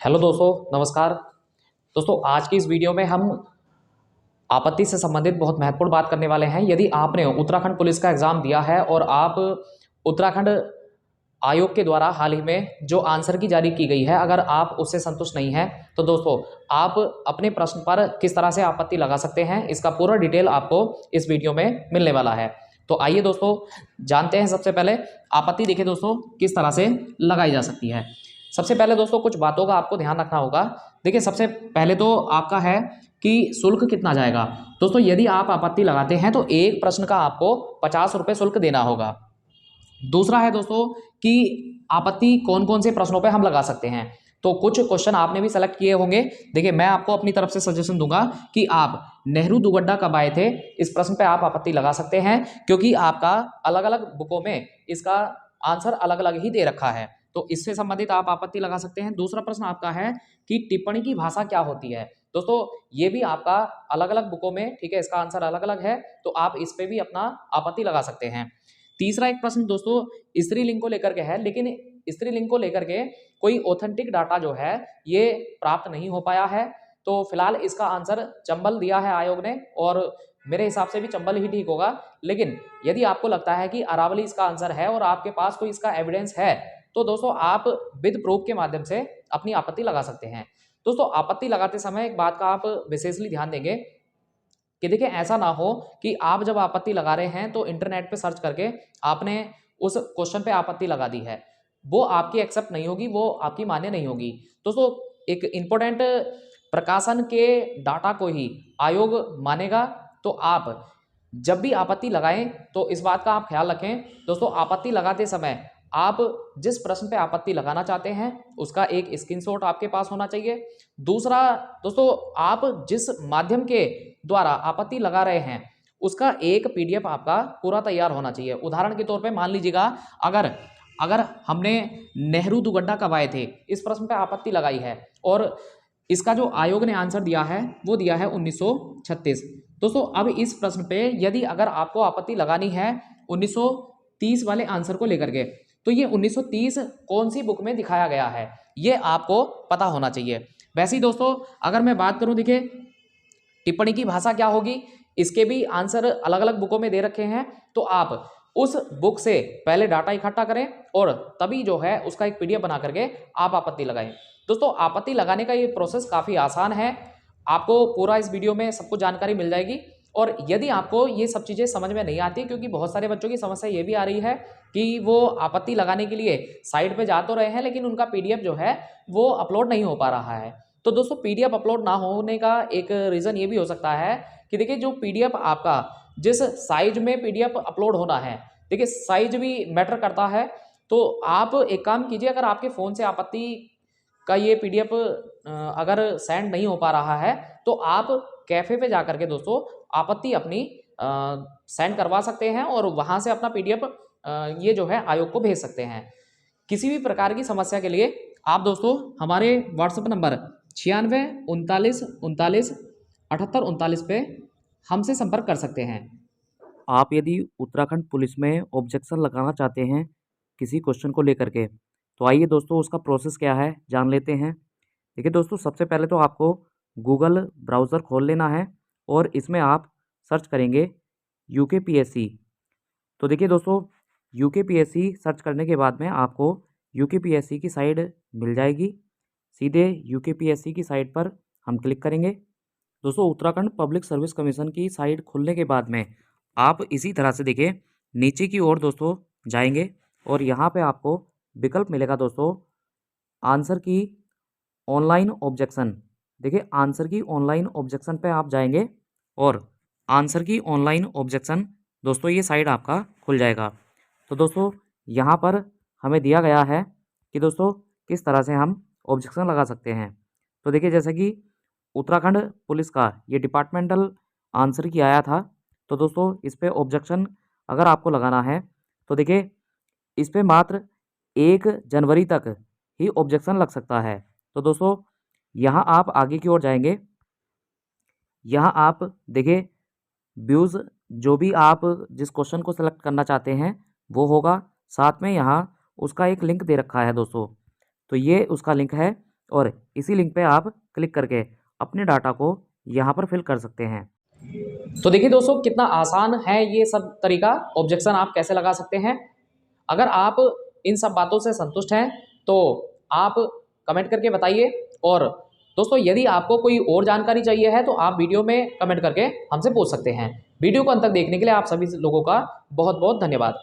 Hello दोस्तों, नमस्कार। दोस्तों, आज की इस वीडियो में हम आपत्ति से संबंधित बहुत महत्वपूर्ण बात करने वाले हैं। यदि आपने उत्तराखंड पुलिस का एग्जाम दिया है और आप उत्तराखंड आयोग के द्वारा हाल ही में जो आंसर की जारी की गई है, अगर आप उससे संतुष्ट नहीं हैं, तो दोस्तों आप अपने प्रश्न पर किस तरह से आपत्ति लगा सकते हैं, इसका पूरा डिटेल आपको इस वीडियो में मिलने वाला है। तो आइए दोस्तों जानते हैं। सबसे पहले आपत्ति देखिए दोस्तों किस तरह से लगाई जा सकती है। सबसे पहले दोस्तों कुछ बातों का आपको ध्यान रखना होगा। देखिए, सबसे पहले तो आपका है कि शुल्क कितना जाएगा। दोस्तों, यदि आप आपत्ति लगाते हैं तो एक प्रश्न का आपको 50 रुपये शुल्क देना होगा। दूसरा है दोस्तों कि आपत्ति कौन कौन से प्रश्नों पे हम लगा सकते हैं। तो कुछ क्वेश्चन आपने भी सेलेक्ट किए होंगे। देखिए, मैं आपको अपनी तरफ से सजेशन दूंगा कि आप नेहरू दुगड्डा कब आए थे, इस प्रश्न पे आप आपत्ति लगा सकते हैं, क्योंकि आपका अलग अलग बुकों में इसका आंसर अलग अलग ही दे रखा है। तो इससे संबंधित आप आपत्ति लगा सकते हैं। दूसरा प्रश्न आपका है कि टिप्पणी की भाषा क्या होती है। दोस्तों, ये भी आपका अलग अलग बुकों में, ठीक है, इसका आंसर अलग अलग है, तो आप इस पे भी अपना आपत्ति लगा सकते हैं। तीसरा एक प्रश्न दोस्तों स्त्रीलिंग को लेकर के है, लेकिन स्त्रीलिंग को लेकर के कोई ऑथेंटिक डाटा जो है ये प्राप्त नहीं हो पाया है। तो फिलहाल इसका आंसर चंबल दिया है आयोग ने, और मेरे हिसाब से भी चंबल ही ठीक होगा। लेकिन यदि आपको लगता है कि अरावली इसका आंसर है और आपके पास कोई इसका एविडेंस है, तो दोस्तों आप विद प्रूफ के माध्यम से अपनी आपत्ति लगा सकते हैं। दोस्तों, आपत्ति लगाते समय एक बात का आप विशेषली ध्यान देंगे कि देखिए, ऐसा ना हो कि आप जब आपत्ति लगा रहे हैं तो इंटरनेट पे सर्च करके आपने उस क्वेश्चन पे आपत्ति लगा दी है, वो आपकी एक्सेप्ट नहीं होगी, वो आपकी मान्य नहीं होगी। दोस्तों, एक इंपॉर्टेंट प्रकाशन के डाटा को ही आयोग मानेगा। तो आप जब भी आपत्ति लगाएं तो इस बात का आप ख्याल रखें दोस्तों, आपत्ति लगाते समय आप जिस प्रश्न पे आपत्ति लगाना चाहते हैं उसका एक स्क्रीनशॉट आपके पास होना चाहिए। दूसरा दोस्तों, आप जिस माध्यम के द्वारा आपत्ति लगा रहे हैं उसका एक पीडीएफ आपका पूरा तैयार होना चाहिए। उदाहरण के तौर पे मान लीजिएगा, अगर अगर हमने नेहरू दुगड्डा कब आए थे इस प्रश्न पे आपत्ति लगाई है और इसका जो आयोग ने आंसर दिया है वो दिया है 1936। दोस्तों, अब इस प्रश्न पे यदि अगर आपको आपत्ति लगानी है 1930 वाले आंसर को लेकर के, तो ये 1930 कौन सी बुक में दिखाया गया है ये आपको पता होना चाहिए। वैसे ही दोस्तों, अगर मैं बात करूं, देखिए टिप्पणी की भाषा क्या होगी, इसके भी आंसर अलग अलग बुकों में दे रखे हैं। तो आप उस बुक से पहले डाटा इकट्ठा करें और तभी जो है उसका एक पीडीएफ बना करके आप आपत्ति लगाएं। दोस्तों, आपत्ति लगाने का ये प्रोसेस काफ़ी आसान है, आपको पूरा इस वीडियो में सब कुछ जानकारी मिल जाएगी। और यदि आपको ये सब चीज़ें समझ में नहीं आती, क्योंकि बहुत सारे बच्चों की समस्या ये भी आ रही है कि वो आपत्ति लगाने के लिए साइट पे जा तो रहे हैं लेकिन उनका पीडीएफ जो है वो अपलोड नहीं हो पा रहा है। तो दोस्तों, पीडीएफ अपलोड ना होने का एक रीज़न ये भी हो सकता है कि देखिए, जो पीडीएफ आपका जिस साइज में पीडीएफ अपलोड होना है, देखिए साइज भी मैटर करता है। तो आप एक काम कीजिए, अगर आपके फ़ोन से आपत्ति का ये पीडीएफ अगर सेंड नहीं हो पा रहा है तो आप कैफ़े पे जा करके दोस्तों आपत्ति अपनी सेंड करवा सकते हैं और वहाँ से अपना पीडीएफ ये जो है आयोग को भेज सकते हैं। किसी भी प्रकार की समस्या के लिए आप दोस्तों हमारे व्हाट्सएप नंबर 96 39 39 78 39 पे हमसे संपर्क कर सकते हैं। आप यदि उत्तराखंड पुलिस में ऑब्जेक्शन लगाना चाहते हैं किसी क्वेश्चन को लेकर के, तो आइए दोस्तों उसका प्रोसेस क्या है जान लेते हैं। देखिए दोस्तों, सबसे पहले तो आपको गूगल ब्राउज़र खोल लेना है और इसमें आप सर्च करेंगे यूकेपीएससी। तो देखिए दोस्तों, यूकेपीएससी सर्च करने के बाद में आपको यूकेपीएससी की साइट मिल जाएगी। सीधे यूकेपीएससी की साइट पर हम क्लिक करेंगे। दोस्तों, उत्तराखंड पब्लिक सर्विस कमीशन की साइट खुलने के बाद में आप इसी तरह से देखिए नीचे की ओर दोस्तों जाएंगे और यहाँ पे आपको विकल्प मिलेगा दोस्तों आंसर की ऑनलाइन ऑब्जेक्शन। देखिए, आंसर की ऑनलाइन ऑब्जेक्शन पे आप जाएंगे और आंसर की ऑनलाइन ऑब्जेक्शन दोस्तों ये साइट आपका खुल जाएगा। तो दोस्तों यहाँ पर हमें दिया गया है कि दोस्तों किस तरह से हम ऑब्जेक्शन लगा सकते हैं। तो देखिए, जैसे कि उत्तराखंड पुलिस का ये डिपार्टमेंटल आंसर की आया था, तो दोस्तों इस पे ऑब्जेक्शन अगर आपको लगाना है तो देखिए इस पे मात्र 1 जनवरी तक ही ऑब्जेक्शन लग सकता है। तो दोस्तों यहाँ आप आगे की ओर जाएंगे, यहाँ आप देखिए व्यूज़ जो भी आप जिस क्वेश्चन को सेलेक्ट करना चाहते हैं वो होगा, साथ में यहाँ उसका एक लिंक दे रखा है दोस्तों। तो ये उसका लिंक है और इसी लिंक पे आप क्लिक करके अपने डाटा को यहाँ पर फिल कर सकते हैं। तो देखिए दोस्तों, कितना आसान है ये सब तरीका, ऑब्जेक्शन आप कैसे लगा सकते हैं। अगर आप इन सब बातों से संतुष्ट हैं तो आप कमेंट करके बताइए, और दोस्तों यदि आपको कोई और जानकारी चाहिए है तो आप वीडियो में कमेंट करके हमसे पूछ सकते हैं। वीडियो को अंत तक देखने के लिए आप सभी लोगों का बहुत बहुत धन्यवाद।